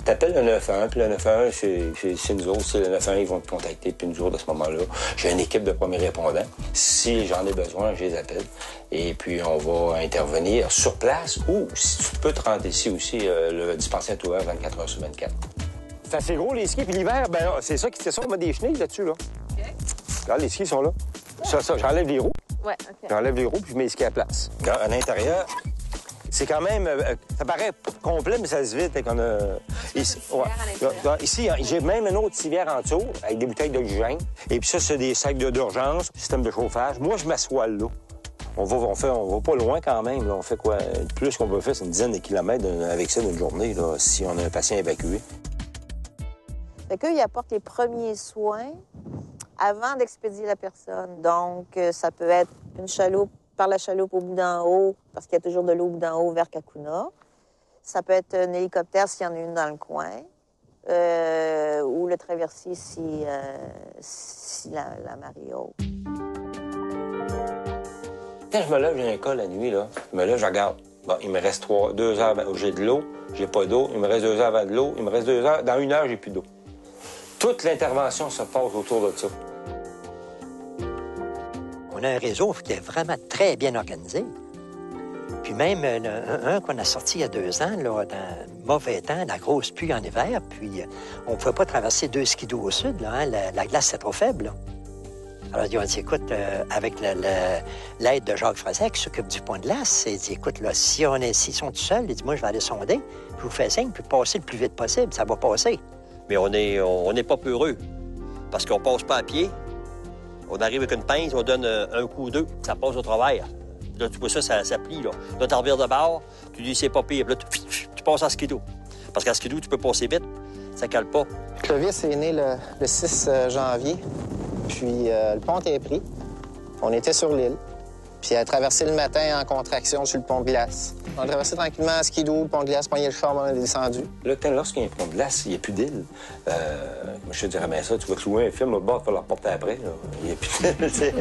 T'appelles le 911, puis le 911, c'est nous autres. C'est le 911, ils vont te contacter, puis nous autres, à ce moment-là, j'ai une équipe de premiers répondants. Si j'en ai besoin, je les appelle. Et puis, on va intervenir sur place ou, si tu peux te rendre ici aussi, le dispensaire est ouvert 24 heures sur 24. C'est assez gros, les skis. Puis l'hiver, ben c'est ça, on met des chenilles là-dessus, là. OK. Regarde, les skis sont là. Ça, j'enlève les roues. Ouais, OK. J'enlève les roues, puis je mets les skis à place. Regarde, à l'intérieur... C'est quand même... ça paraît complet, mais ça se vide. Fait qu'on a... Ici, j'ai même une autre civière en dessous, avec des bouteilles d'oxygène. Et puis ça, c'est des sacs d'urgence, système de chauffage. Moi, je m'assois là. On va pas loin quand même. Là. On fait quoi? Le plus qu'on peut faire, c'est une dizaine de kilomètres avec ça d'une journée, là, si on a un patient évacué. Fait qu'eux, ils apportent les premiers soins avant d'expédier la personne. Donc, ça peut être une chaloupe par la chaloupe au bout d'en haut, parce qu'il y a toujours de l'eau au bout d'en haut vers Kakuna. Ça peut être un hélicoptère s'il y en a une dans le coin, ou le traversier si la marée est haute. Quand je me lève, j'ai un cas la nuit, là. Je me lève, je regarde. Bon, il me reste 2 heures avant. J'ai de l'eau, j'ai pas d'eau. Il me reste 2 heures avant de l'eau. Il me reste 2 heures. Dans 1 heure, j'ai plus d'eau. Toute l'intervention se passe autour de ça. On a un réseau qui est vraiment très bien organisé. Puis même un qu'on a sorti il y a 2 ans, là, dans le mauvais temps, la grosse pluie en hiver, puis on ne pouvait pas traverser 2 skidoo au sud, là, hein, la glace c'est trop faible. Là. Alors ils ont dit, écoute, avec l'aide de Jacques Frazet, qui s'occupe du pont de glace, il dit, écoute, là, s'ils sont tout seuls, il dit, moi je vais aller sonder, puis je vous fais signe, puis passer le plus vite possible, ça va passer. Mais on n'est pas peureux, parce qu'on passe pas à pied. On arrive avec une pince, on donne un coup ou 2, ça passe au travers. Là, tu vois ça plie, là. Là, tu revires de bord, tu dis c'est pas pire, puis là, tu passes en skidoo. Parce qu'en skidoo, tu peux passer vite, ça cale pas. Clovis est né le 6 janvier, puis le pont est pris. On était sur l'île, puis elle a traversé le matin en contraction sur le pont de glace. On a traversé tranquillement en skidoo, le pont de glace, pogné le char, on est descendu. Là, lorsqu'il y a un pont de glace, il n'y a plus d'île. Je te dirais, mais ça, tu vas clouer un film au bord, tu vas le reporter après. Là. Il n'y a plus d'île, tu sais.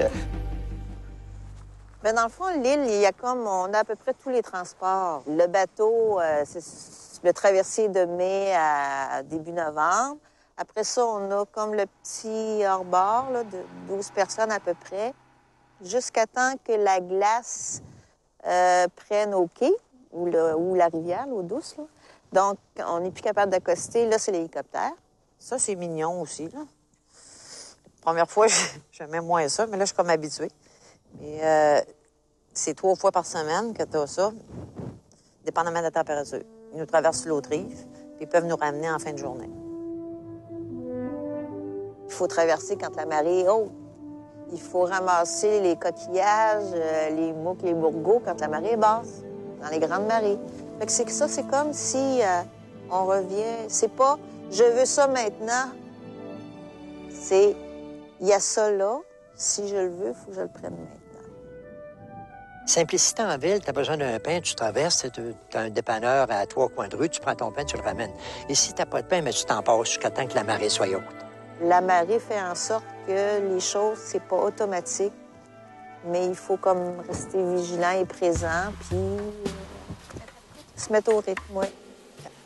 Bien, dans le fond, l'île, on a à peu près tous les transports. Le bateau, c'est le traversier de mai à début novembre. Après ça, on a comme le petit hors-bord là, de 12 personnes à peu près, jusqu'à temps que la glace prenne au quai ou la rivière, l'eau douce. Là. Donc, on n'est plus capable d'accoster. Là, c'est l'hélicoptère. Ça, c'est mignon aussi. Là. La première fois, j'aimais moins ça, mais là, je suis comme habituée. Mais c'est 3 fois par semaine que tu as ça, dépendamment de la température. Ils nous traversent l'autre rive, puis ils peuvent nous ramener en fin de journée. Il faut traverser quand la marée est haute. Il faut ramasser les coquillages, les mouques, les bourgots quand la marée est basse, dans les grandes marées. Fait que c'est comme si on revient. C'est pas « je veux ça maintenant ». C'est « il y a ça là, si je le veux, il faut que je le prenne maintenant ». Simplicité en ville, tu as besoin d'un pain, tu traverses, tu as un dépanneur à 3 coins de rue, tu prends ton pain, tu le ramènes. Et si tu n'as pas de pain, mais tu t'en passes jusqu'à temps que la marée soit haute. La marée fait en sorte que les choses, c'est pas automatique, mais il faut comme rester vigilant et présent, puis se mettre au rythme, oui.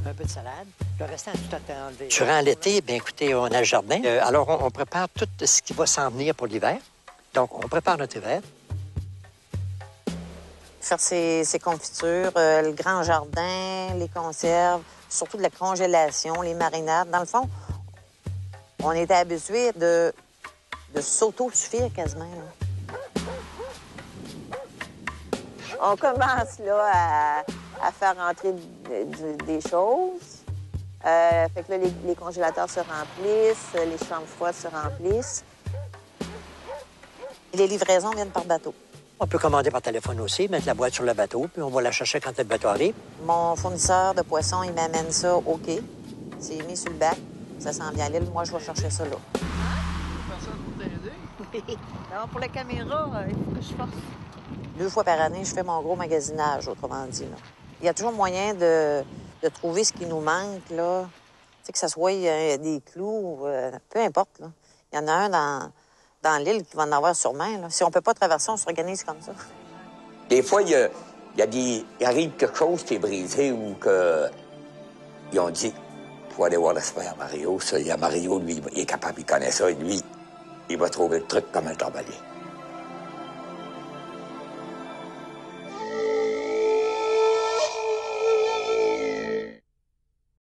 Un peu de salade. Le restant, tout à enlevé. Durant l'été, bien écoutez, on a le jardin. Alors, on prépare tout ce qui va s'en venir pour l'hiver. Donc, on prépare notre hiver. Faire ses confitures, le grand jardin, les conserves, surtout de la congélation, les marinades. Dans le fond, on était habitués de s'auto-suffire quasiment. Là. On commence là à faire rentrer des choses. Fait que là, les congélateurs se remplissent, les chambres froides se remplissent. Les livraisons viennent par bateau. On peut commander par téléphone aussi, mettre la boîte sur le bateau, puis on va la chercher quand le bateau arrive. Mon fournisseur de poissons, il m'amène ça au quai. C'est mis sur le bac. Ça s'en vient à l'île. Moi, je vais chercher ça là. Personne pour t'aider? Non, pour la caméra, il faut que je force. 2 fois par année, je fais mon gros magasinage, autrement dit. Là. Il y a toujours moyen de trouver ce qui nous manque, là. Tu sais, que ça soit des clous, peu importe, là. Il y en a un dans l'île qui va en avoir sûrement, là. Si on peut pas traverser, on s'organise comme ça. Des fois, il arrive quelque chose qui est brisé ou que ils ont dit faut aller voir l'expert Mario. Ça, il y a Mario, lui, il est capable, il connaît ça, et lui, il va trouver le truc comme un torbalier.